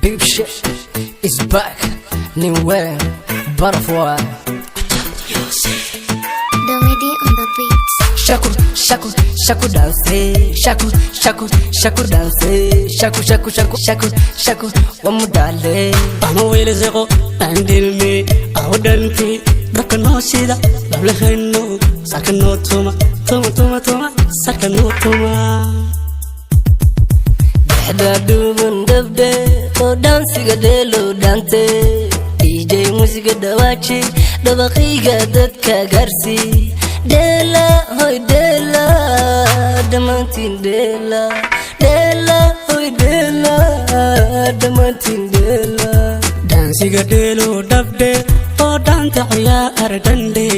Big shit is back, new way, butterfly. Domidi on the beats. Shaku, shaku, shaku dance, shaku, shaku, shaku dance, shaku, shaku, shaku, shaku, shaku, wamudale. Amo wele zeko, andil me, awdanti, dakano sida, lablaheno, sakano tuma, tuma, tuma, tuma, sakano tuma. Dada dubun dabde, oh dance gadelo dante. DJ musiga dawachi, dabaqiga dadka garsi. Dela, hoy dela, damantin dela. Dela, hoy dela, damantin dela. Dansiga delo dabde, oh danta ciyaar dande.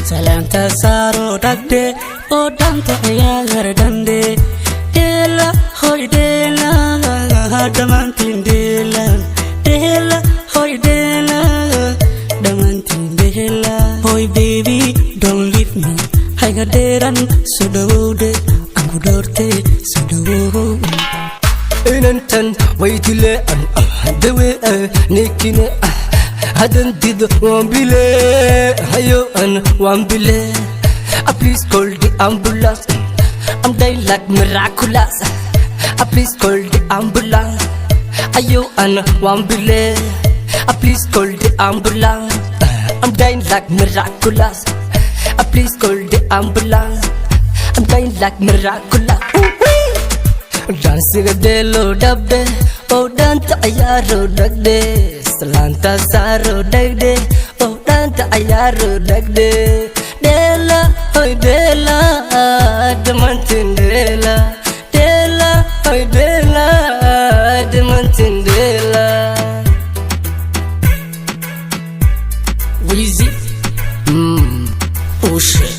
Salaanta saaro dabde, oh danta ciyaar dande. Dela, hoy dela, damantin dela. Dela, hoy dela, damantin dela. Hoy baby, don't leave me. Haiga deran sudawde, aku dorte sudawu. Inantan waytile dewe nikine hadan did wambile hayo an wambile. Please call the ambulance, I'm dying like miraculous. Please call the ambulance, ayo an wambile. Please call the ambulance, I'm dying like miraculous. Please call the ambulance, I'm dying like miraculous. Dansiga delo dabde, oh danta ayaro dagde. Salanta saro dagde, oh danta ayaro dagde. Dela, hoy dela, damantin dela. Dela, hoy dela, damantin dela. Weezy, oh shit.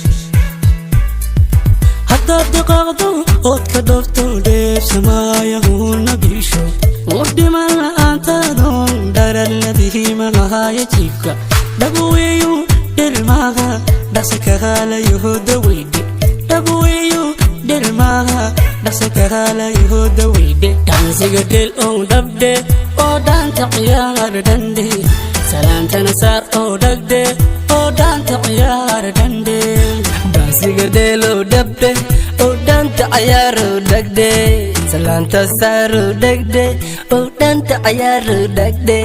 Hadda daqaqdo, odka dofto deeb samaya huna bisho. Wadiman anta don daralladhi mahaya chika. Dabuweyu delmaga, dasakala yuhuda wide. Dabuweyu delmaga, dasakala yuhuda wide. Dansiga del on dabde, oh danta qiyar dande. Salanta nasar oh dagde, oh danta qiyar dande. Dansiga delo dabde, oh danta ayaro dagde. Salanta saro dagde, oh danta ayaro dagde.